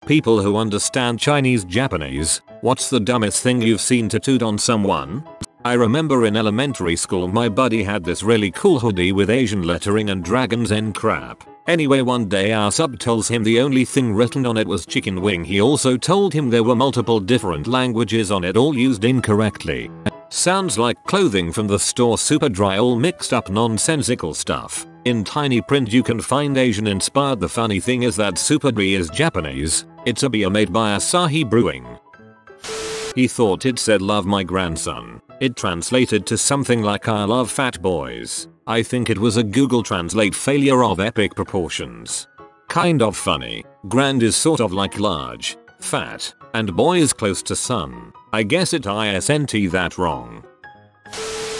people who understand Chinese Japanese, what's the dumbest thing you've seen tattooed on someone? I remember in elementary school my buddy had this really cool hoodie with Asian lettering and dragons and crap. Anyway, one day our sub tells him the only thing written on it was chicken wing. He also told him there were multiple different languages on it, all used incorrectly. Sounds like clothing from the store Superdry, all mixed up nonsensical stuff. In tiny print you can find Asian inspired. The funny thing is that Superdry is Japanese. It's a beer made by Asahi Brewing. He thought it said love my grandson. It translated to something like I love fat boys. I think it was a Google Translate failure of epic proportions. Kind of funny. Grand is sort of like large, fat, and boy is close to son. I guess it isn't that wrong.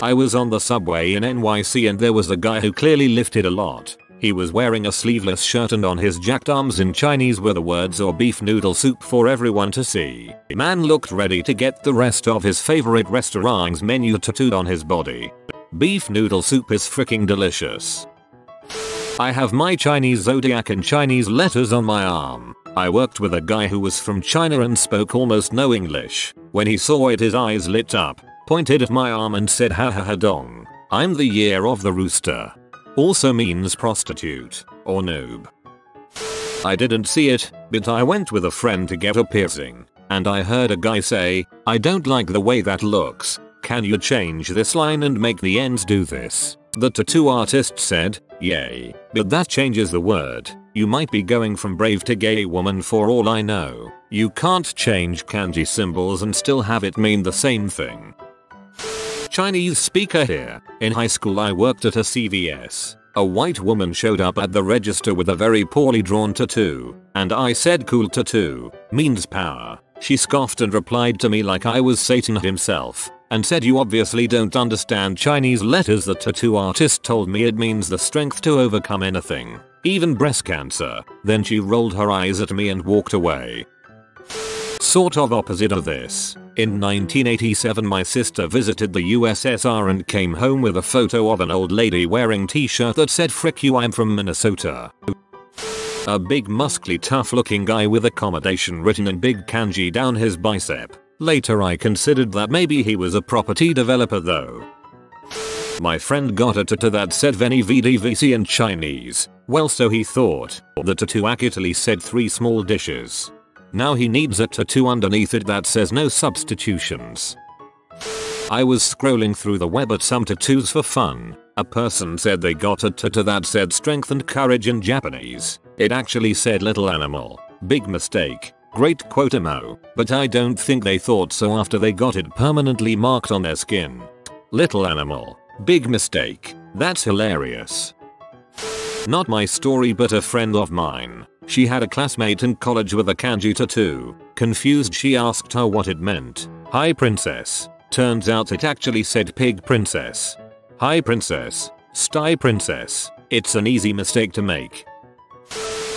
I was on the subway in NYC and there was a guy who clearly lifted a lot. He was wearing a sleeveless shirt and on his jacked arms in Chinese were the words "or beef noodle soup" for everyone to see. Man looked ready to get the rest of his favorite restaurant's menu tattooed on his body. Beef noodle soup is freaking delicious. I have my Chinese zodiac in Chinese letters on my arm. I worked with a guy who was from China and spoke almost no English. When he saw it his eyes lit up, pointed at my arm and said ha ha ha dong. I'm the year of the rooster. Also means prostitute or noob. I didn't see it, but I went with a friend to get a piercing, and I heard a guy say, "I don't like the way that looks. Can you change this line and make the ends do this?" The tattoo artist said, "Yay, but that changes the word. You might be going from brave to gay woman for all I know. You can't change kanji symbols and still have it mean the same thing." Chinese speaker here. In high school I worked at a CVS. A white woman showed up at the register with a very poorly drawn tattoo, and I said "cool tattoo, means power." She scoffed and replied to me like I was Satan himself, and said, "You obviously don't understand Chinese letters." The tattoo artist told me it means the strength to overcome anything, even breast cancer. Then she rolled her eyes at me and walked away. Sort of opposite of this. In 1987 my sister visited the USSR and came home with a photo of an old lady wearing t-shirt that said "Frick you, I'm from Minnesota." A big muscly tough looking guy with accommodation written in big kanji down his bicep. Later I considered that maybe he was a property developer though. My friend got a tattoo that said Veni Vidi Vici in Chinese. Well, so he thought. The tattoo accurately said 3 small dishes. Now he needs a tattoo underneath it that says "no substitutions." I was scrolling through the web at some tattoos for fun. A person said they got a tattoo that said strength and courage in Japanese. It actually said "little animal." Big mistake. Great quote emo. But I don't think they thought so after they got it permanently marked on their skin. Little animal. Big mistake. That's hilarious. Not my story, but a friend of mine. She had a classmate in college with a kanji tattoo. Confused, she asked her what it meant. "Hi princess." Turns out it actually said "pig princess." Hi princess. Sty princess. It's an easy mistake to make.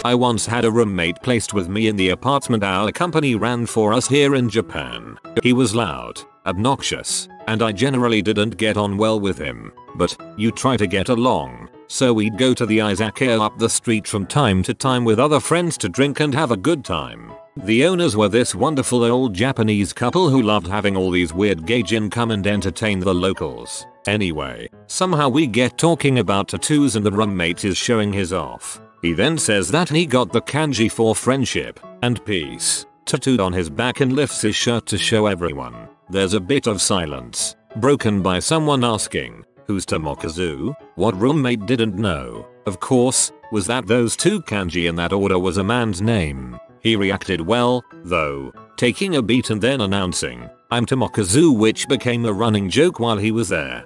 I once had a roommate placed with me in the apartment our company ran for us here in Japan. He was loud, obnoxious, and I generally didn't get on well with him. But you try to get along. So we'd go to the izakaya up the street from time to time with other friends to drink and have a good time. The owners were this wonderful old Japanese couple who loved having all these weird gaijin come and entertain the locals. Anyway, somehow we get talking about tattoos and the roommate is showing his off. He then says that he got the kanji for friendship and peace tattooed on his back and lifts his shirt to show everyone. There's a bit of silence, broken by someone asking, "Who's Tomokazu?" What roommate didn't know, of course, was that those 2 kanji in that order was a man's name. He reacted well, though, taking a beat and then announcing, "I'm Tomokazu," which became a running joke while he was there.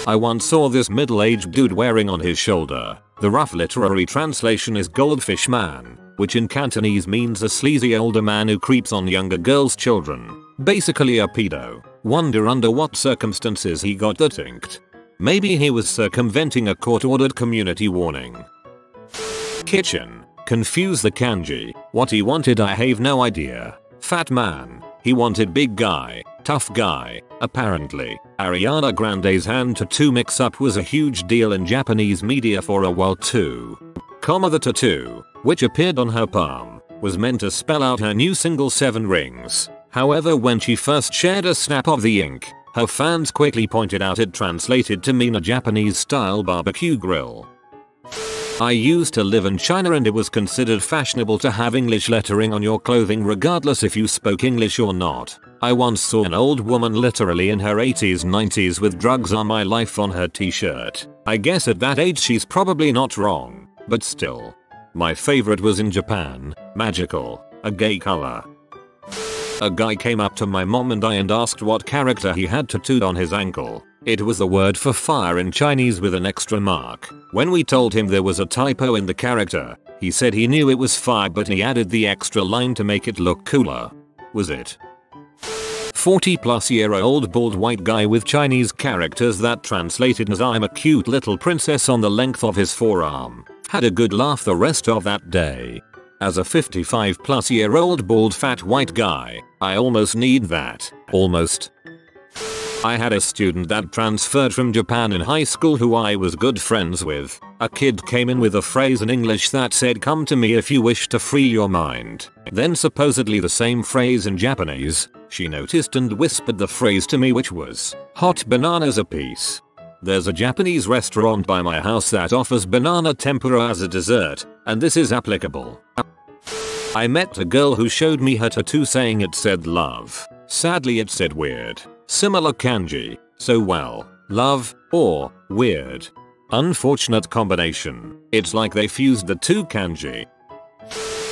I once saw this middle-aged dude wearing on his shoulder. The rough literary translation is "Goldfish Man," which in Cantonese means a sleazy older man who creeps on younger girls' children. Basically a pedo. Wonder under what circumstances he got that inked. Maybe he was circumventing a court-ordered community warning. Kitchen. Confuse the kanji. What he wanted I have no idea. Fat man. He wanted big guy. Tough guy. Apparently, Ariana Grande's hand tattoo mix-up was a huge deal in Japanese media for a while too. The tattoo, which appeared on her palm, was meant to spell out her new single 7 Rings. However, when she first shared a snap of the ink, her fans quickly pointed out it translated to mean a Japanese-style barbecue grill. I used to live in China and it was considered fashionable to have English lettering on your clothing regardless if you spoke English or not. I once saw an old woman literally in her 80s 90s with "Drugs Are My Life" on her t-shirt. I guess at that age she's probably not wrong, but still. My favorite was in Japan, magical, a gay color. A guy came up to my mom and I and asked what character he had tattooed on his ankle. It was the word for fire in Chinese with an extra mark. When we told him there was a typo in the character, he said he knew it was fire but he added the extra line to make it look cooler. Was it? 40-plus-year-old bald white guy with Chinese characters that translated as "I'm a cute little princess" on the length of his forearm. Had a good laugh the rest of that day. As a 55-plus-year-old bald fat white guy, I almost need that. Almost. I had a student that transferred from Japan in high school who I was good friends with. A kid came in with a phrase in English that said, "Come to me if you wish to free your mind." Then supposedly the same phrase in Japanese. She noticed and whispered the phrase to me, which was, "Hot bananas a piece." There's a Japanese restaurant by my house that offers banana tempura as a dessert, and this is applicable. I met a girl who showed me her tattoo saying it said love. Sadly it said weird. Similar kanji, so well, love, or, weird. Unfortunate combination. It's like they fused the 2 kanji.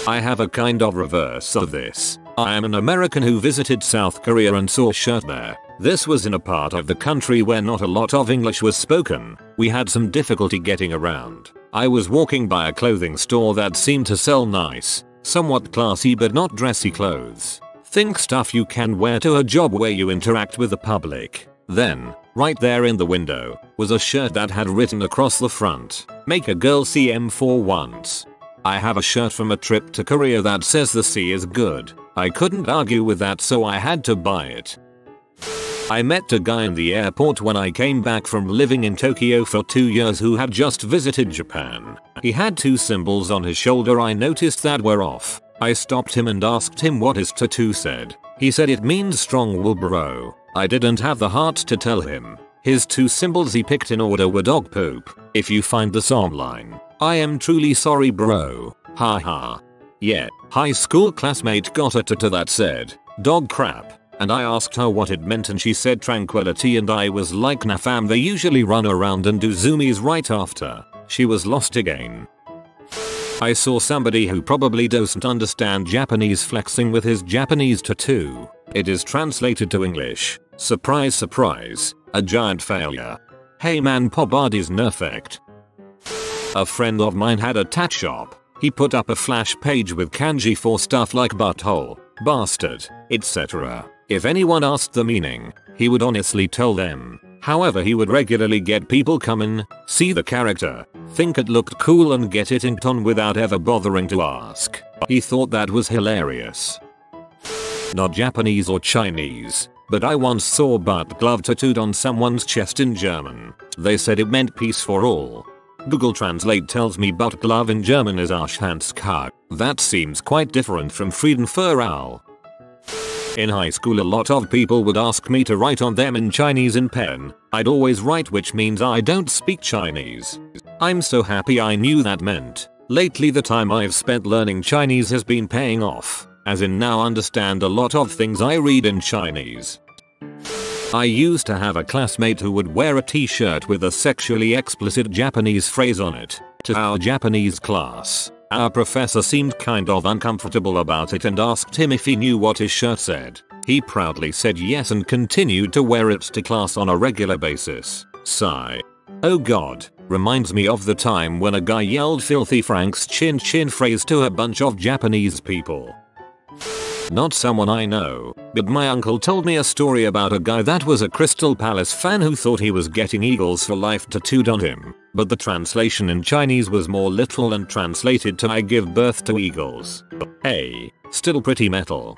I have a kind of reverse of this. I am an American who visited South Korea and saw a shirt there. This was in a part of the country where not a lot of English was spoken. We had some difficulty getting around. I was walking by a clothing store that seemed to sell nice, somewhat classy but not dressy clothes. Think stuff you can wear to a job where you interact with the public. Then, right there in the window, was a shirt that had written across the front, "Make a girl see M for once." I have a shirt from a trip to Korea that says the sea is good. I couldn't argue with that, so I had to buy it. I met a guy in the airport when I came back from living in Tokyo for 2 years who had just visited Japan. He had 2 symbols on his shoulder I noticed that were off. I stopped him and asked him what his tattoo said. He said it means "strong will bro." I didn't have the heart to tell him. His 2 symbols he picked in order were dog poop. If you find this online, I am truly sorry bro. Ha ha. Yeah, high school classmate got a tattoo that said, "dog crap." And I asked her what it meant and she said tranquility, and I was like, "Nah fam, they usually run around and do zoomies right after." She was lost again. I saw somebody who probably doesn't understand Japanese flexing with his Japanese tattoo. It is translated to English. Surprise surprise, a giant failure. Hey man, Pobardi's nerfect. A friend of mine had a tat shop. He put up a flash page with kanji for stuff like butthole, bastard, etc. If anyone asked the meaning, he would honestly tell them. However, he would regularly get people come in, see the character, think it looked cool and get it inked on without ever bothering to ask. He thought that was hilarious. Not Japanese or Chinese, but I once saw a butt glove tattooed on someone's chest in German. They said it meant peace for all. Google Translate tells me butt glove in German is Arschhandskar. That seems quite different from Frieden für alle. In high school a lot of people would ask me to write on them in Chinese in pen. I'd always write, which means I don't speak Chinese. I'm so happy I knew that meant. Lately the time I've spent learning Chinese has been paying off, as in now understand a lot of things I read in Chinese. I used to have a classmate who would wear a t-shirt with a sexually explicit Japanese phrase on it. To our Japanese class, our professor seemed kind of uncomfortable about it and asked him if he knew what his shirt said. He proudly said yes and continued to wear it to class on a regular basis. Sigh. Oh god, reminds me of the time when a guy yelled "Filthy Frank's chin chin" phrase to a bunch of Japanese people. Not someone I know, but my uncle told me a story about a guy that was a Crystal Palace fan who thought he was getting Eagles for life tattooed on him, but the translation in Chinese was more literal and translated to "I give birth to eagles." Hey, still pretty metal.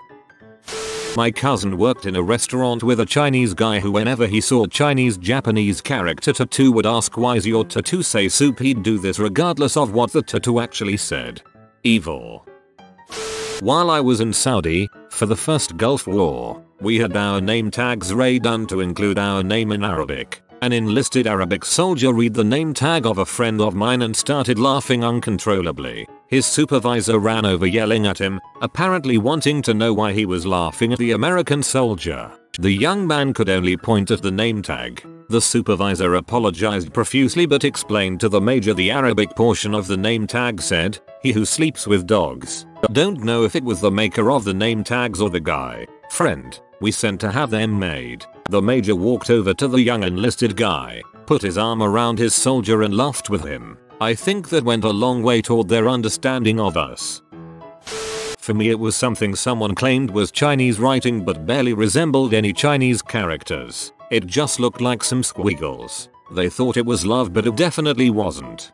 My cousin worked in a restaurant with a Chinese guy who, whenever he saw a Chinese Japanese character tattoo, would ask, "Why's your tattoo say soup?" He'd do this regardless of what the tattoo actually said. Evil. While I was in Saudi, for the first Gulf War, we had our name tags redone to include our name in Arabic. An enlisted Arabic soldier read the name tag of a friend of mine and started laughing uncontrollably. His supervisor ran over yelling at him, apparently wanting to know why he was laughing at the American soldier. The young man could only point at the name tag. The supervisor apologized profusely but explained to the major the Arabic portion of the name tag said, "He who sleeps with dogs." Don't know if it was the maker of the name tags or the guy, friend, we sent to have them made. The major walked over to the young enlisted guy, put his arm around his soldier and laughed with him. I think that went a long way toward their understanding of us. For me it was something someone claimed was Chinese writing but barely resembled any Chinese characters. It just looked like some squiggles. They thought it was love but it definitely wasn't.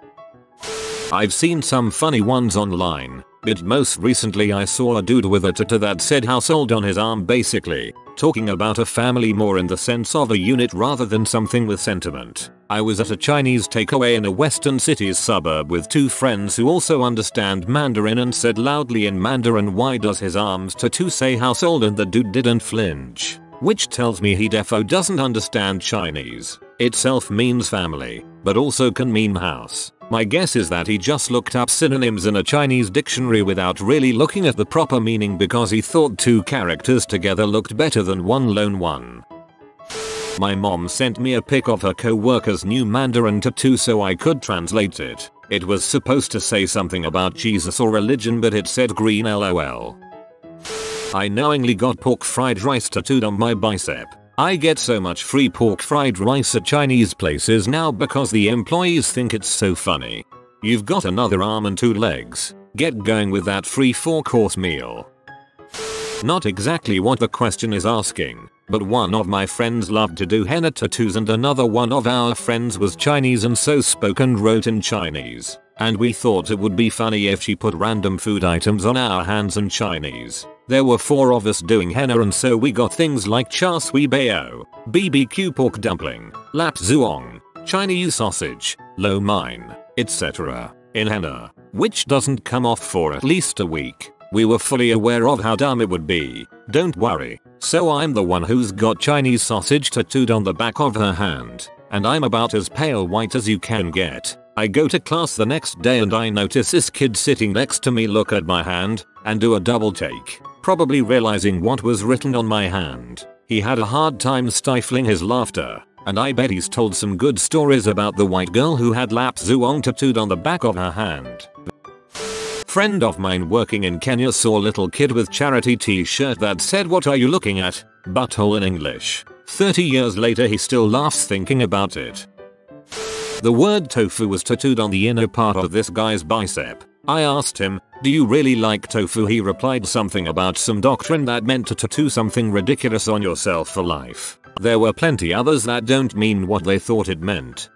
I've seen some funny ones online, but most recently I saw a dude with a tattoo that said household on his arm, basically talking about a family more in the sense of a unit rather than something with sentiment. I was at a Chinese takeaway in a western city's suburb with two friends who also understand Mandarin and said loudly in Mandarin, "Why does his arms tattoo say household?" and the dude didn't flinch. Which tells me he defo doesn't understand Chinese. Itself means family, but also can mean house. My guess is that he just looked up synonyms in a Chinese dictionary without really looking at the proper meaning because he thought two characters together looked better than one lone one. My mom sent me a pic of her co-worker's new Mandarin tattoo so I could translate it. It was supposed to say something about Jesus or religion but it said green LOL. I knowingly got pork fried rice tattooed on my bicep. I get so much free pork fried rice at Chinese places now because the employees think it's so funny. You've got another arm and 2 legs. Get going with that free 4-course meal. Not exactly what the question is asking, but one of my friends loved to do henna tattoos and another one of our friends was Chinese and so spoke and wrote in Chinese. And we thought it would be funny if she put random food items on our hands in Chinese. There were 4 of us doing henna and so we got things like char sui bao, BBQ pork dumpling, lap zuong, Chinese sausage, lo mein, etc. in henna, which doesn't come off for at least a week. We were fully aware of how dumb it would be, don't worry. So I'm the one who's got Chinese sausage tattooed on the back of her hand, and I'm about as pale white as you can get. I go to class the next day and I notice this kid sitting next to me look at my hand and do a double take, probably realizing what was written on my hand. He had a hard time stifling his laughter, and I bet he's told some good stories about the white girl who had lap zuong tattooed on the back of her hand. Friend of mine working in Kenya saw little kid with charity t-shirt that said, "What are you looking at?" butthole in English. 30 years later he still laughs thinking about it. The word tofu was tattooed on the inner part of this guy's bicep. I asked him, "Do you really like tofu?" He replied something about some doctrine that meant to tattoo something ridiculous on yourself for life. There were plenty others that don't mean what they thought it meant.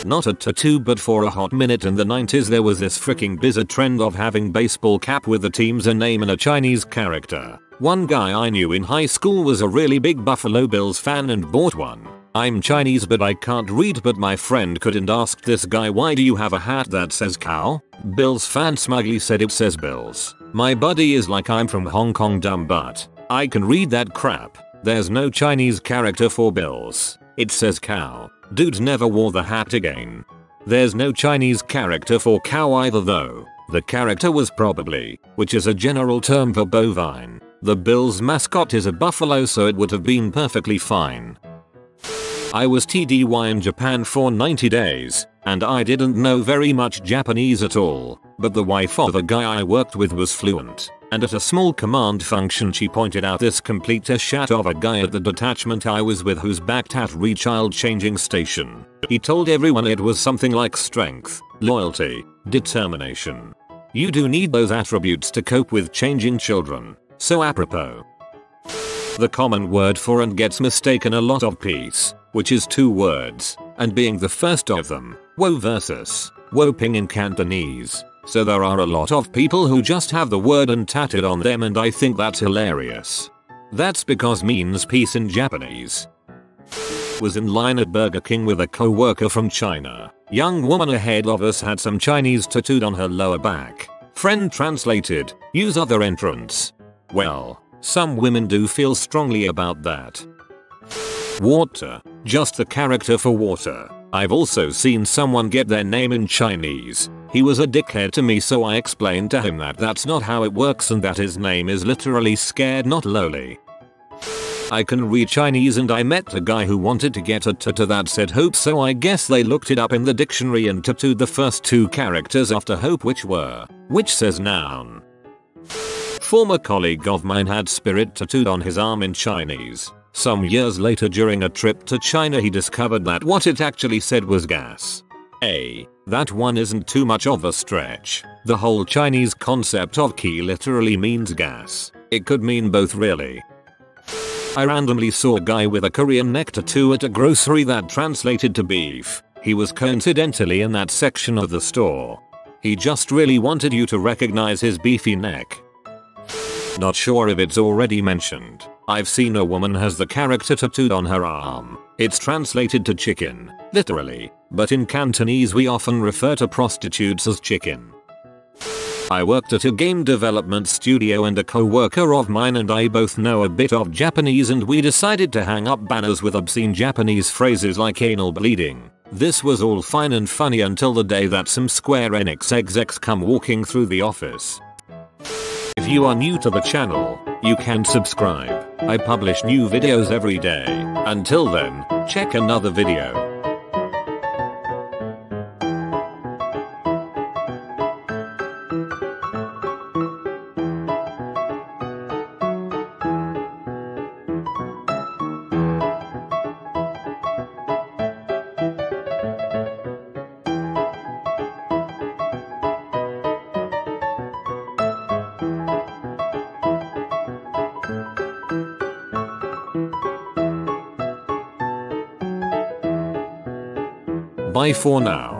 Not a tattoo, but for a hot minute in the 90s there was this freaking bizarre trend of having baseball cap with the team's name and a Chinese character. One guy I knew in high school was a really big Buffalo Bills fan and bought one. I'm Chinese but I can't read, but my friend couldn't ask this guy, "Why do you have a hat that says cow?" Bills fan smugly said, "It says Bills." My buddy is like, "I'm from Hong Kong, dumb butt. I can read that crap. There's no Chinese character for Bills. It says cow." Dude never wore the hat again. There's no Chinese character for cow either though. The character was probably, which is a general term for bovine. The Bills mascot is a buffalo, so it would have been perfectly fine. I was TDY in Japan for 90 days, and I didn't know very much Japanese at all, but the wife of a guy I worked with was fluent, and at a small command function she pointed out this complete shot of a guy at the detachment I was with whose back tat read child changing station. He told everyone it was something like strength, loyalty, determination. You do need those attributes to cope with changing children, so apropos. The common word for and gets mistaken a lot of peace, which is 2 words, and being the first of them, wo versus wo ping in Cantonese. So there are a lot of people who just have the word and tatted on them, and I think that's hilarious. That's because means peace in Japanese. Was in line at Burger King with a co-worker from China. Young woman ahead of us had some Chinese tattooed on her lower back. Friend translated, use other entrance. Well, some women do feel strongly about that. Water, just the character for water. I've also seen someone get their name in Chinese. He was a dickhead to me, so I explained to him that that's not how it works and that his name is literally scared, not lowly. I can read Chinese and I met a guy who wanted to get a tattoo that said hope, so I guess they looked it up in the dictionary and tattooed the first 2 characters after hope, which says noun. Former colleague of mine had spirit tattooed on his arm in Chinese. Some years later during a trip to China he discovered that what it actually said was gas. That one isn't too much of a stretch. The whole Chinese concept of qi literally means gas. It could mean both really. I randomly saw a guy with a Korean neck tattoo at a grocery that translated to beef. He was coincidentally in that section of the store. He just really wanted you to recognize his beefy neck. Not sure if it's already mentioned. I've seen a woman has the character tattooed on her arm. It's translated to chicken, literally, but in Cantonese we often refer to prostitutes as chicken. I worked at a game development studio and a co-worker of mine and I both know a bit of Japanese, and we decided to hang up banners with obscene Japanese phrases like anal bleeding. This was all fine and funny until the day that some Square Enix execs come walking through the office. If you are new to the channel, you can subscribe. I publish new videos every day. Until then, check another video. Bye for now.